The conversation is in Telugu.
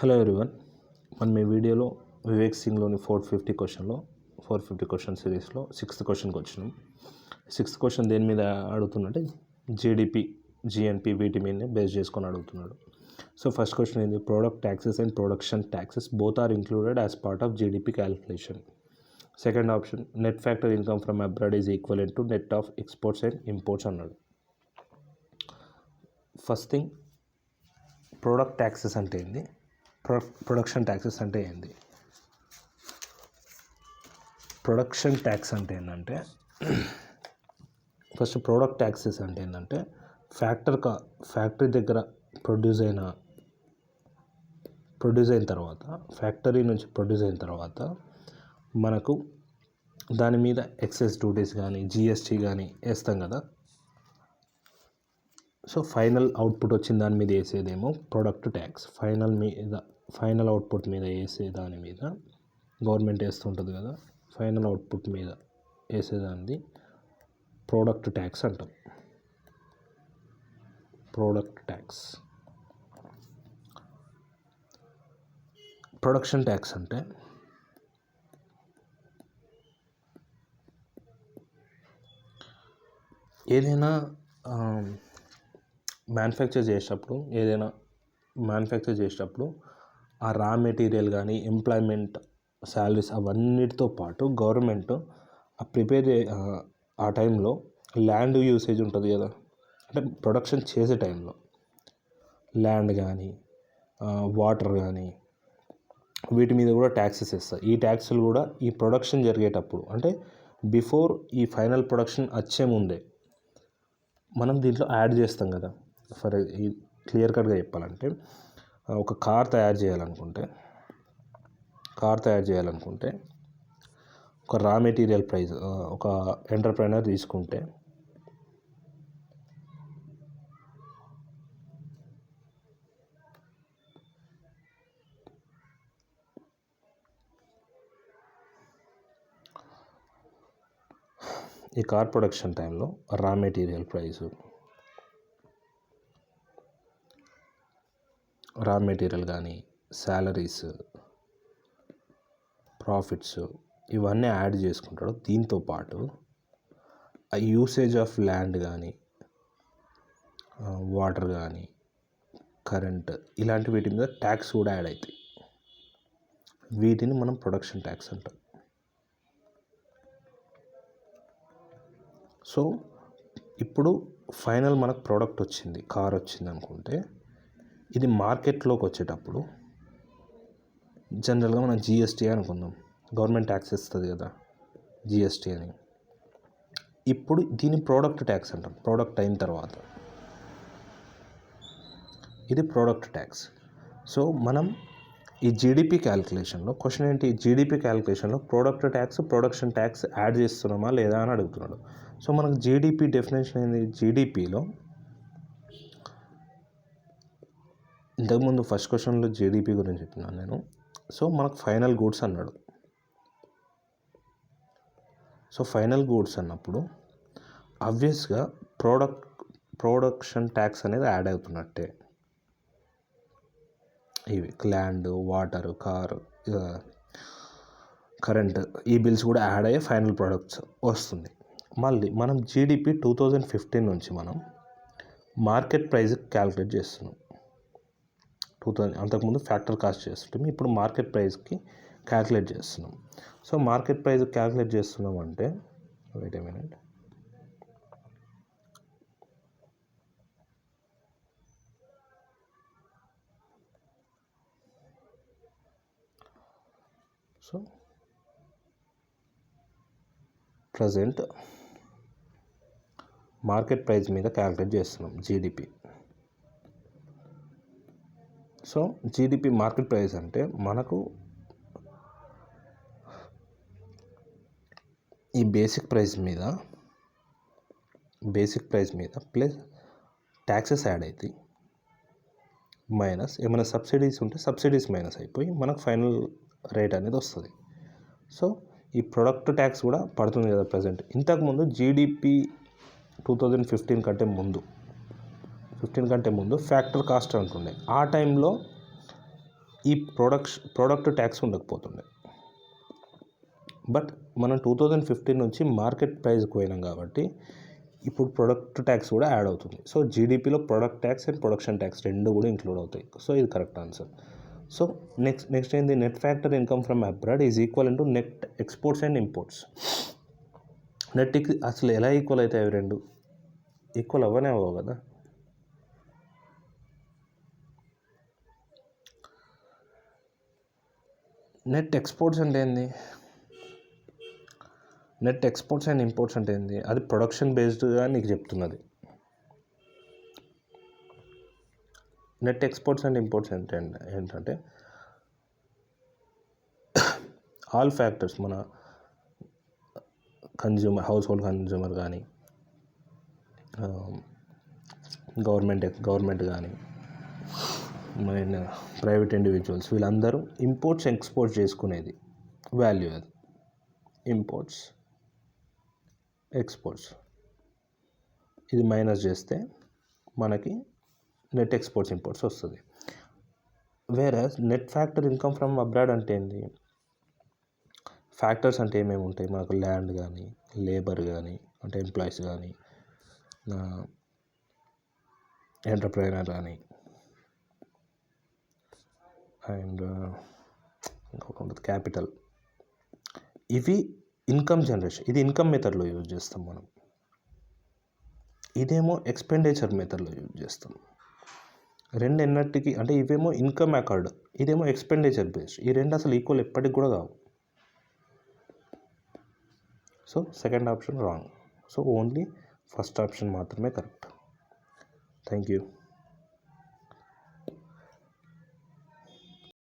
Hello everyone. మనం ఈ వీడియోలో వివేక్ సింగ్లోని 450 క్వశ్చన్ సిరీస్లో 6th క్వశ్చన్కి వచ్చినాం. 6th క్వశ్చన్ దేని మీద అడుగుతున్నట్టే జీడిపి, జిఎన్పి వీటి మీదనే బేస్ చేసుకొని అడుగుతున్నాడు. సో ఫస్ట్ క్వశ్చన్ ఏంది, product taxes and production taxes both are included as part of GDP calculation. Second option, net factor income from abroad is equivalent to net of exports and imports అన్నాడు. ఫస్ట్ థింగ్, ప్రోడక్ట్ ట్యాక్సెస్ అంటే ఏంది, ప్రొడక్షన్ ట్యాక్సెస్ అంటే ఏంది? ప్రొడక్షన్ ట్యాక్స్ అంటే ఏంటంటే, ఫస్ట్ ప్రోడక్ట్ ట్యాక్సెస్ అంటే ఏంటంటే ఫ్యాక్టరీ దగ్గర ప్రొడ్యూస్ అయిన తర్వాత, ఫ్యాక్టరీ నుంచి ప్రొడ్యూస్ అయిన తర్వాత మనకు దాని మీద ఎక్సైజ్ డ్యూటీస్ కానీ జిఎస్టీ కానీ వేస్తాం కదా. సో ఫైనల్ అవుట్పుట్ వచ్చిన దాని మీద వేసేదేమో ప్రోడక్ట్ ట్యాక్స్. ఫైనల్ అవుట్పుట్ మీద వేసే దాని మీద గవర్నమెంట్ వేస్తుంటుంది కదా, ఫైనల్ అవుట్పుట్ మీద వేసేదాన్ని ప్రోడక్ట్ ట్యాక్స్ అంటాం. Product tax. ప్రొడక్షన్ ట్యాక్స్ అంటే ఏదైనా మ్యానుఫ్యాక్చర్ చేసేటప్పుడు ఆ రా మెటీరియల్ కానీ ఎంప్లాయ్మెంట్ శాలరీస్ అవన్నిటితో పాటు గవర్నమెంట్ ఆ టైంలో ల్యాండ్ యూసేజ్ ఉంటుంది కదా, అంటే ప్రొడక్షన్ చేసే టైంలో ల్యాండ్ కానీ వాటర్ కానీ వీటి మీద కూడా ట్యాక్సెస్ వేస్తారు. ఈ ట్యాక్సులు కూడా ఈ ప్రొడక్షన్ జరిగేటప్పుడు, అంటే బిఫోర్ ఈ ఫైనల్ ప్రొడక్షన్ వచ్చే ముందే మనం దీంట్లో యాడ్ చేస్తాం కదా. ఫర్ క్లియర్ కట్గా చెప్పాలంటే, ఒక కార్ తయారు చేయాలనుకుంటే ఒక రా మెటీరియల్ ప్రైస్ ఒక ఎంటర్ప్రైనర్ తీసుకుంటే ఈ కార్ ప్రొడక్షన్ టైంలో raw material price, raw material కానీ శాలరీస్, ప్రాఫిట్స్ ఇవన్నీ యాడ్ చేసుకుంటాడు. దీంతో పాటు ఆ యూసేజ్ ఆఫ్ ల్యాండ్ కానీ వాటర్ కానీ కరెంట్ ఇలాంటి వీటి మీద ట్యాక్స్ కూడా యాడ్ అవుతాయి. వీటిని మనం ప్రొడక్షన్ ట్యాక్స్ అంటాం. సో ఇప్పుడు ఫైనల్ మనకు ప్రోడక్ట్ వచ్చింది, కార్ వచ్చింది అనుకుంటే, ఇది మార్కెట్లోకి వచ్చేటప్పుడు జనరల్గా మనం జిఎస్టీ అనుకుందాం, గవర్నమెంట్ ట్యాక్స్ ఇస్తుంది కదా జిఎస్టీ అని. ఇప్పుడు దీని ప్రోడక్ట్ ట్యాక్స్ అంటాం. ప్రోడక్ట్ అయిన తర్వాత ఇది ప్రోడక్ట్ ట్యాక్స్. సో మనం ఈ జీడిపి క్యాలిక్యులేషన్లో క్వశ్చన్ ఏంటి, జీడిపి క్యాలిక్యులేషన్లో product tax production tax add చేస్తున్నామా లేదా అని అడుగుతున్నాడు. సో మనకు జీడిపి డెఫినేషన్ ఏంది, జీడిపిలో ఇంతకుముందు ఫస్ట్ క్వశ్చన్లో జీడిపి గురించి చెప్పినాను నేను. సో మనకు ఫైనల్ గూడ్స్ అన్నాడు. సో ఫైనల్ గూడ్స్ అన్నప్పుడు ఆబ్వియస్గా ప్రొడక్షన్ ట్యాక్స్ అనేది యాడ్ అవుతున్నట్టే. ఇవి ల్యాండ్, వాటర్, కార్, కరెంట్ ఈ బిల్స్ కూడా యాడ్ అయ్యే ఫైనల్ ప్రొడక్ట్స్ వస్తుంది. మళ్ళీ మనం జీడిపి 2015 నుంచి మనం మార్కెట్ ప్రైస్ క్యాలిక్యులేట్ చేస్తున్నాం. అంతకుముందు ఫ్యాక్టర్ కాస్ట్ చేస్తుంటాం, ఇప్పుడు మార్కెట్ ప్రైస్కి క్యాలిక్యులేట్ చేస్తున్నాం. సో మార్కెట్ ప్రైస్ క్యాలిక్యులేట్ చేస్తున్నాం అంటే, wait a minute, so present market price మీద క్యాలిక్యులేట్ చేస్తున్నాం GDP. So GDP market price అంటే మనకు ఈ బేసిక్ ప్రైస్ మీద ప్లస్ ట్యాక్సెస్ యాడ్ అవుతాయి, మైనస్ ఏమైనా సబ్సిడీస్ ఉంటే సబ్సిడీస్ మైనస్ అయిపోయి మనకు ఫైనల్ రేట్ అనేది వస్తుంది. సో ఈ ప్రొడక్ట్ ట్యాక్స్ కూడా పడుతుంది కదా ప్రజెంట్. ఇంతకుముందు జీడిపి 2015 కంటే ముందు ఫ్యాక్టర్ కాస్ట్ అంటుండే. ఆ టైంలో ఈ ప్రోడక్ట్ ట్యాక్స్ ఉండకపోతుండే. బట్ మనం 2015 నుంచి మార్కెట్ ప్రైస్కి పోయినాం కాబట్టి ఇప్పుడు ప్రొడక్ట్ ట్యాక్స్ కూడా యాడ్ అవుతుంది. సో జీడిపిలో product tax and production tax రెండు కూడా ఇంక్లూడ్ అవుతాయి. సో ఇది కరెక్ట్ ఆన్సర్. సో నెక్స్ట్ ఏంది, net factor income from abroad is equal into net exports and imports. అసలు ఎలా ఈక్వల్ అవుతాయి అవి రెండు? ఈక్వల్ అవ్వనే అవ్వవు కదా. నెట్ ఎక్స్పోర్ట్స్ అంటే ఏంది, నెట్ ఎక్స్పోర్ట్స్ అండ్ ఇంపోర్ట్స్ అంటే ఏంది? అది ప్రొడక్షన్ బేస్డ్గా నీకు చెప్తున్నది. నెట్ ఎక్స్పోర్ట్స్ అండ్ ఇంపోర్ట్స్ ఏంటంటే ఆల్ ఫ్యాక్టర్స్, మన హౌస్ హోల్డ్ కన్జ్యూమర్ కానీ, గవర్నమెంట్ కానీ, ప్రైవేట్ ఇండివిజువల్స్, వీళ్ళందరూ ఇంపోర్ట్స్ ఎక్స్పోర్ట్స్ చేసుకునేది వాల్యూ. అది ఇంపోర్ట్స్ ఎక్స్పోర్ట్స్ ఇది మైనస్ చేస్తే మనకి నెట్ ఎక్స్పోర్ట్స్ ఇంపోర్ట్స్ వస్తుంది. వేరే net factor income from abroad అంటే ఏంటి? ఫ్యాక్టర్స్ అంటే ఏమేమి ఉంటాయి మనకు? ల్యాండ్ కానీ, లేబర్ కానీ, అంటే ఎంప్లాయీస్ కానీ, ఎంటర్ప్రైనర్ కానీ, అండ్ ఇంకొకటి ఉంటుంది క్యాపిటల్. ఇవి ఇన్కమ్ జనరేషన్, ఇది ఇన్కమ్ మెథడ్లో యూజ్ చేస్తాం మనం. ఇదేమో ఎక్స్పెండిచర్ మెథడ్లో యూజ్ చేస్తాం. రెండు ఎన్నటికి అంటే ఇవేమో ఇన్కమ్ అకార్డ్, ఇదేమో ఎక్స్పెండిచర్ బేస్డ్. ఈ రెండు అసలు ఈక్వల్ ఎప్పటికి కూడా కావు. So second option wrong. So only first option మాత్రమే కరెక్ట్. Thank you.